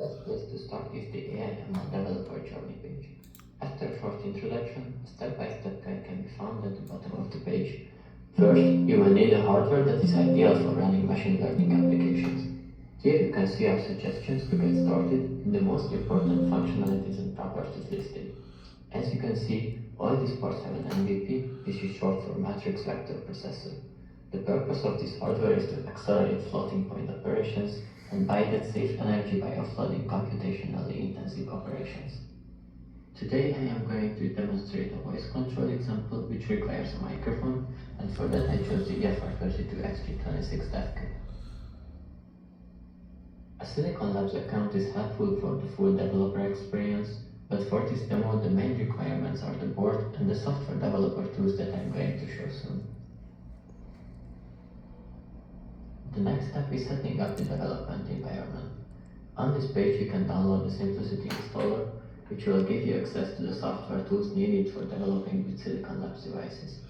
Best place to start is the AI/ML developer journey page. After a short introduction, a step-by-step guide can be found at the bottom of the page. First, you will need a hardware that is ideal for running machine learning applications. Here you can see our suggestions to get started and the most important functionalities and properties listed. As you can see, all these parts have an MVP, which is short for Matrix Vector Processor. The purpose of this hardware is to accelerate floating point operations and buy that safe energy by offloading computationally intensive operations. Today I am going to demonstrate a voice control example which requires a microphone, and for that I chose the EFR32XG26 dev kit. A Silicon Labs account is helpful for the full developer experience, but for this demo the main requirements are the board and the software developer tools that I'm going to show soon. The next step is setting up the development environment. On this page you can download the Simplicity installer, which will give you access to the software tools needed for developing with Silicon Labs devices.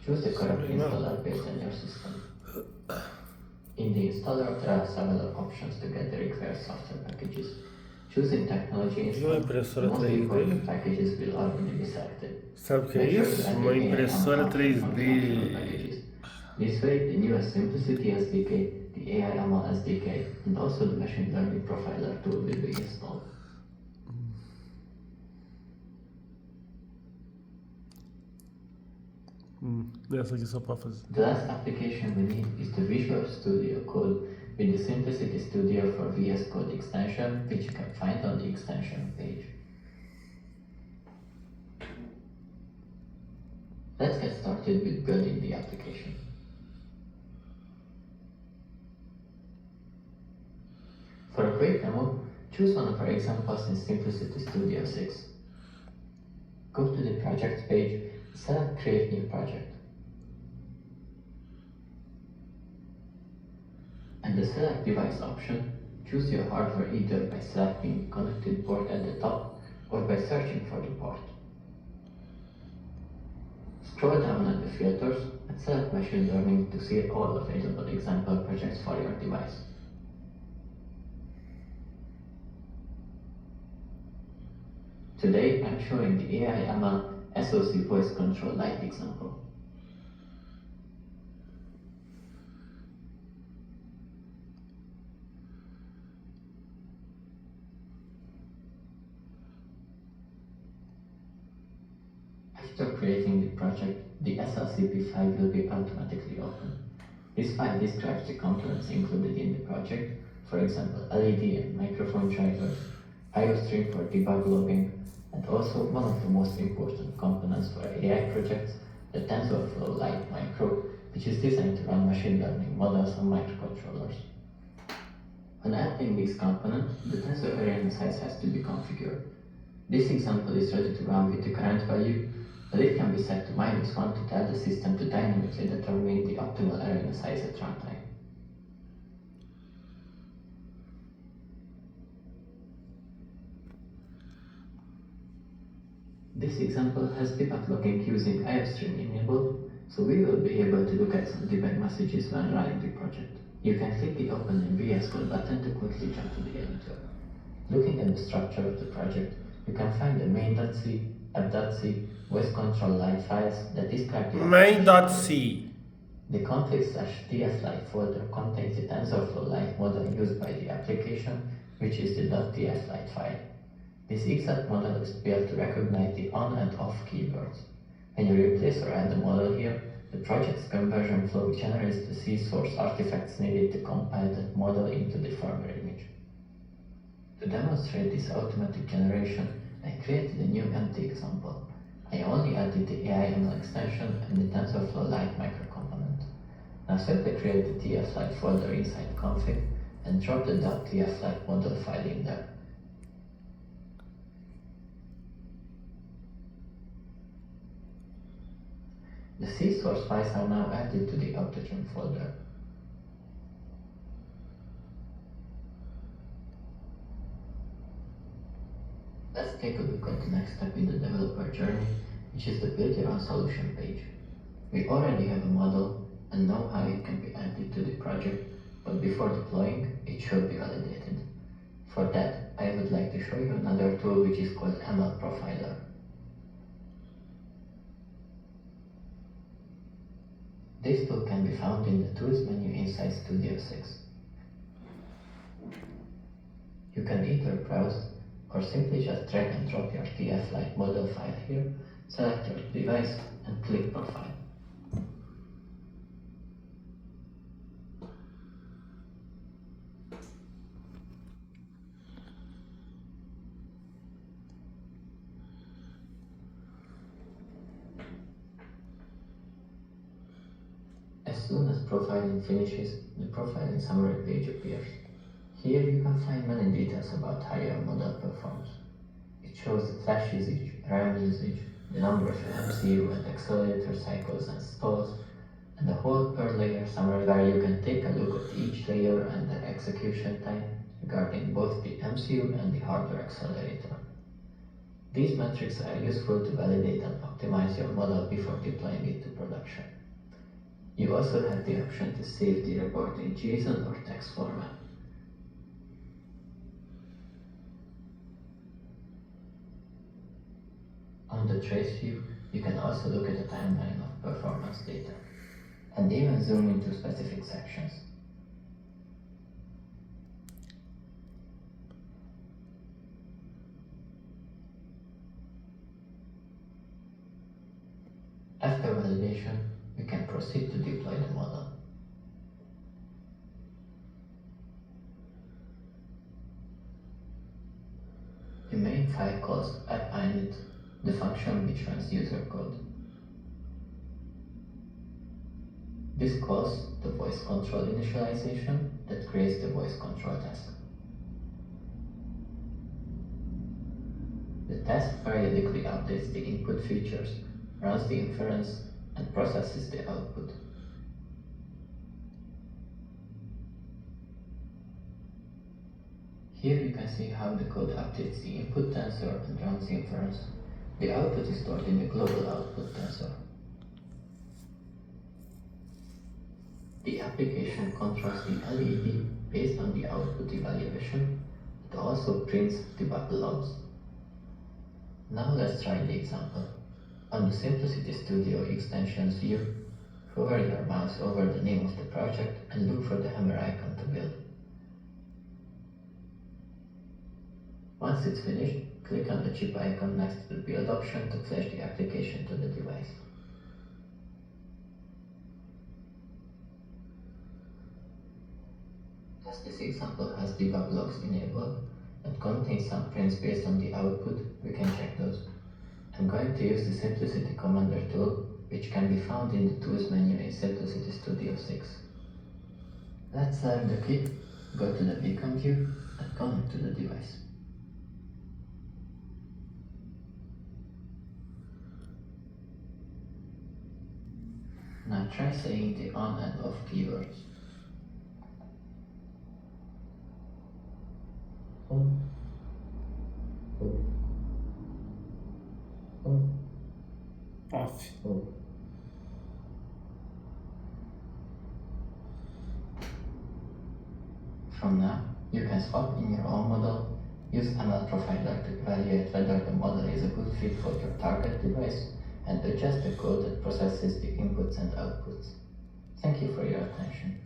Choose the correct installer based on your system. In the installer there are several options to get the required software packages. Choosing technology install, the most important packages will already be selected. Sabe o que é isso? Uma impressora 3D. This way, the newest Simplicity SDK, the AI/ML SDK, and also the Machine Learning Profiler tool will be installed. Essa aqui só para fazer. The last application we need is the Visual Studio Code with the Simplicity Studio for VS Code extension, which you can find on the extension page. Let's get started with building the application. For a quick demo, choose one of our examples in Simplicity Studio 6. Go to the Projects page, select Create New Project. And the Select Device option, choose your hardware either by selecting the connected port at the top or by searching for the port. Scroll down at the filters and select Machine Learning to see all available example projects for your device. Today I'm showing the AI/ML SoC voice control Lite example. After creating the project, the SLCP file will be automatically opened. This file describes the components included in the project, for example LED and microphone drivers, IOStream for debug logging, and also one of the most important components for AI projects, the TensorFlow Lite Micro, which is designed to run machine learning models on microcontrollers. When adding these components, the tensor array size has to be configured. This example is ready to run with the current value, but it can be set to -1 to tell the system to dynamically determine the optimal array size at runtime. This example has debug logging using IOStream enabled, so we will be able to look at some debug messages when running the project. You can click the Open in VS Code button to quickly jump to the editor. Looking at the structure of the project, you can find the main.c, app.c, voice control Lite files that describe the Main.c. The config/tflite folder contains the TensorFlow Lite model used by the application, which is the .tflite file. This exact model is built to recognize the on and off keywords. When you replace or add the model here, the project's conversion flow generates the C source artifacts needed to compile that model into the firmware image. To demonstrate this automatic generation, I created a new empty example. I only added the AI/ML extension and the TensorFlow Lite microcomponent. Now simply create the tflite folder inside config and drop the .tflite model file in there. The C source files are now added to the Autogen folder. Let's take a look at the next step in the developer journey, which is the Build Your Own Solution page. We already have a model and know how it can be added to the project, but before deploying, it should be validated. For that, I would like to show you another tool which is called ML Profiler. This tool can be found in the Tools menu inside Studio 6. You can either browse or simply just drag and drop your TF-like model file here, select your device and click Profile. As soon as profiling finishes, the profiling summary page appears. Here you can find many details about how your model performs. It shows the flash usage, RAM usage, the number of MCU and accelerator cycles and stalls, and a whole per layer summary where you can take a look at each layer and the execution time regarding both the MCU and the hardware accelerator. These metrics are useful to validate and optimize your model before deploying it to production. You also have the option to save the report in JSON or text format. On the trace view, you can also look at a timeline of performance data, and even zoom into specific sections. After validation, we can proceed to deploy the model. The main file calls app-init, the function which runs user code. This calls the voice control initialization that creates the voice control task. The task periodically updates the input features, runs the inference, and processes the output. Here you can see how the code updates the input tensor and runs the inference. The output is stored in the global output tensor. The application controls the LED based on the output evaluation. It also prints debug logs. Now let's try the example. On the Simplicity Studio extensions view, hover your mouse over the name of the project and look for the hammer icon to build. Once it's finished, click on the chip icon next to the build option to flash the application to the device. As this example has debug logs enabled and contains some prints based on the output, we can check those. I'm going to use the Simplicity Commander tool, which can be found in the Tools menu in Simplicity Studio 6. Let's select the kit, go to the beacon view, and connect to the device. Now try saying the on and off keywords. On, Off. off. From now, you can swap in your own model, use ML Profiler to evaluate whether the model is a good fit for your target device, and adjust the code that processes the inputs and outputs. Thank you for your attention.